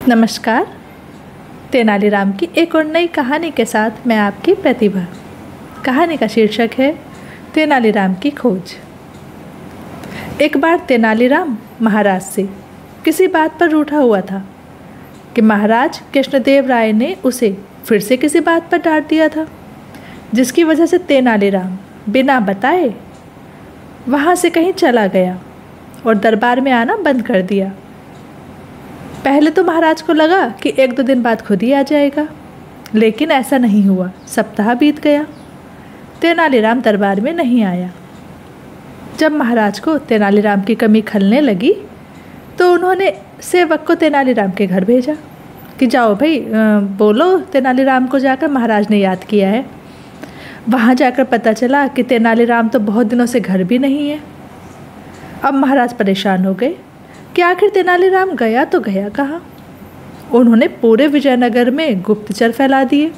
नमस्कार। तेनालीराम की एक और नई कहानी के साथ मैं आपकी प्रतिभा। कहानी का शीर्षक है तेनालीराम की खोज। एक बार तेनालीराम महाराज से किसी बात पर रूठा हुआ था कि महाराज कृष्णदेव राय ने उसे फिर से किसी बात पर डांट दिया था, जिसकी वजह से तेनालीराम बिना बताए वहाँ से कहीं चला गया और दरबार में आना बंद कर दिया। पहले तो महाराज को लगा कि एक दो दिन बाद खुद ही आ जाएगा, लेकिन ऐसा नहीं हुआ। सप्ताह बीत गया, तेनालीराम दरबार में नहीं आया। जब महाराज को तेनालीराम की कमी खलने लगी तो उन्होंने सेवक को तेनालीराम के घर भेजा कि जाओ भाई, बोलो तेनालीराम को जाकर महाराज ने याद किया है। वहाँ जाकर पता चला कि तेनालीराम तो बहुत दिनों से घर भी नहीं है। अब महाराज परेशान हो गए कि आखिर तेनालीराम गया तो गया कहाँ। उन्होंने पूरे विजयनगर में गुप्तचर फैला दिए।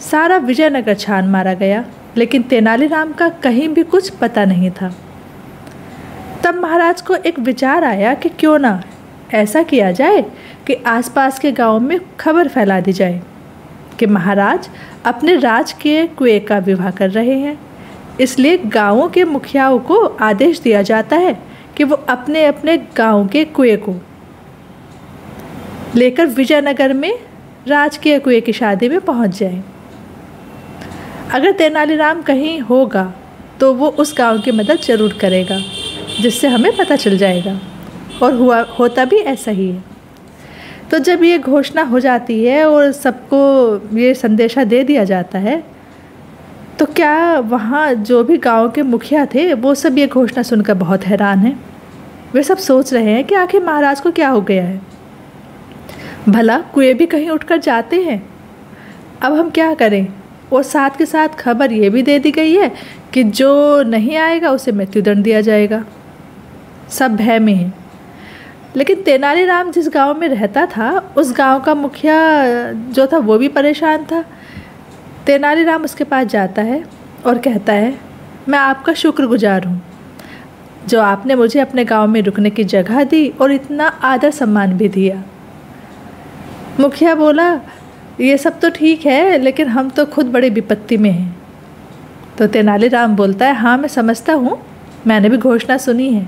सारा विजयनगर छान मारा गया, लेकिन तेनालीराम का कहीं भी कुछ पता नहीं था। तब महाराज को एक विचार आया कि क्यों ना ऐसा किया जाए कि आसपास के गांव में खबर फैला दी जाए कि महाराज अपने राजकीय कुएं का विवाह कर रहे हैं। इसलिए गांवों के मुखियाओं को आदेश दिया जाता है कि वो अपने अपने गांव के कुएं को लेकर विजयनगर में राजकीय कुएं की शादी में पहुंच जाए। अगर तेनालीराम कहीं होगा तो वो उस गांव की मदद जरूर करेगा, जिससे हमें पता चल जाएगा। और होता भी ऐसा ही है। तो जब ये घोषणा हो जाती है और सबको ये संदेशा दे दिया जाता है, तो क्या वहाँ जो भी गांव के मुखिया थे वो सब ये घोषणा सुनकर बहुत हैरान हैं। वे सब सोच रहे हैं कि आखिर महाराज को क्या हो गया है। भला कुएं भी कहीं उठकर जाते हैं, अब हम क्या करें। और साथ के साथ खबर ये भी दे दी गई है कि जो नहीं आएगा उसे मृत्युदंड दिया जाएगा। सब भय में हैं। लेकिन तेनालीराम जिस गांव में रहता था, उस गांव का मुखिया जो था वो भी परेशान था। तेनालीराम उसके पास जाता है और कहता है, मैं आपका शुक्रगुजार हूँ जो आपने मुझे अपने गांव में रुकने की जगह दी और इतना आदर सम्मान भी दिया। मुखिया बोला, ये सब तो ठीक है, लेकिन हम तो खुद बड़ी विपत्ति में हैं। तो तेनालीराम बोलता है, हाँ मैं समझता हूँ, मैंने भी घोषणा सुनी है।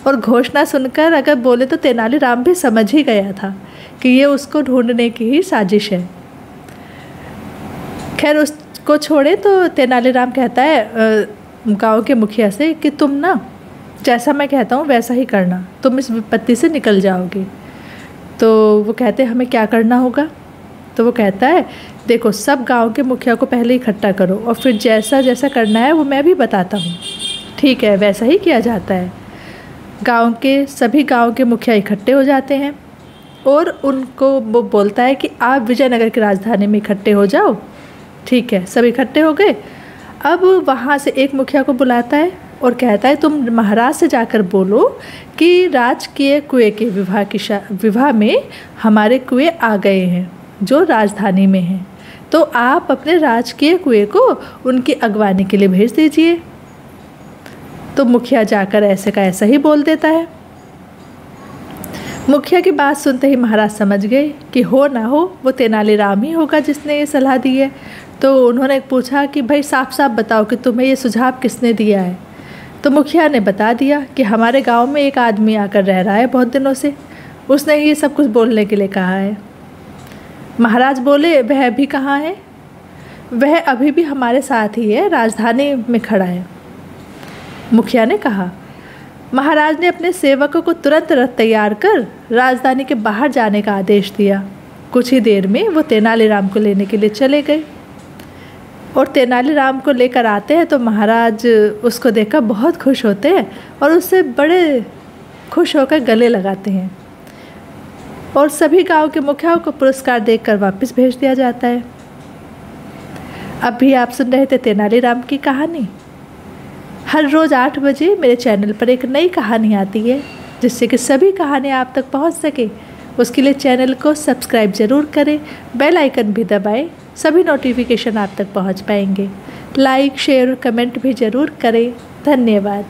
और घोषणा सुनकर अगर बोले तो तेनालीराम भी समझ ही गया था कि ये उसको ढूंढने की ही साजिश है। खैर उसको छोड़े तो तेनालीराम कहता है गांव के मुखिया से कि तुम ना जैसा मैं कहता हूँ वैसा ही करना, तुम इस विपत्ति से निकल जाओगे। तो वो कहते हैं हमें क्या करना होगा। तो वो कहता है, देखो सब गांव के मुखिया को पहले इकट्ठा करो और फिर जैसा जैसा करना है वो मैं भी बताता हूँ। ठीक है, वैसा ही किया जाता है। सभी गांव के मुखिया इकट्ठे हो जाते हैं और उनको वो बोलता है कि आप विजयनगर की राजधानी में इकट्ठे हो जाओ। ठीक है, सब इकट्ठे हो गए। अब वहाँ से एक मुखिया को बुलाता है और कहता है, तुम महाराज से जाकर बोलो कि राजकीय कुएं के विवाह में हमारे कुएं आ गए हैं जो राजधानी में हैं, तो आप अपने राजकीय कुएं को उनकी अगवानी के लिए भेज दीजिए। तो मुखिया जाकर ऐसे का ऐसा ही बोल देता है। मुखिया की बात सुनते ही महाराज समझ गए कि हो ना हो वो तेनालीराम ही होगा जिसने ये सलाह दी है। तो उन्होंने पूछा कि भाई साफ साफ बताओ कि तुम्हें ये सुझाव किसने दिया है। तो मुखिया ने बता दिया कि हमारे गांव में एक आदमी आकर रह रहा है बहुत दिनों से, उसने ये सब कुछ बोलने के लिए कहा है। महाराज बोले, वह अभी कहाँ है। वह अभी भी हमारे साथ ही है, राजधानी में खड़ा है। मुखिया ने कहा। महाराज ने अपने सेवकों को तुरंत रथ तैयार कर राजधानी के बाहर जाने का आदेश दिया। कुछ ही देर में वो तेनालीराम को लेने के लिए चले गए और तेनालीराम को लेकर आते हैं तो महाराज उसको देखकर बहुत खुश होते हैं और उससे बड़े खुश होकर गले लगाते हैं और सभी गांव के मुखियाओं को पुरस्कार देकर वापस भेज दिया जाता है। अब भी आप सुन रहे थे तेनालीराम की कहानी। हर रोज़ 8 बजे मेरे चैनल पर एक नई कहानी आती है, जिससे कि सभी कहानियाँ आप तक पहुँच सके। उसके लिए चैनल को सब्सक्राइब ज़रूर करें, बेल आइकन भी दबाएं, सभी नोटिफिकेशन आप तक पहुँच पाएंगे। लाइक, शेयर और कमेंट भी ज़रूर करें। धन्यवाद।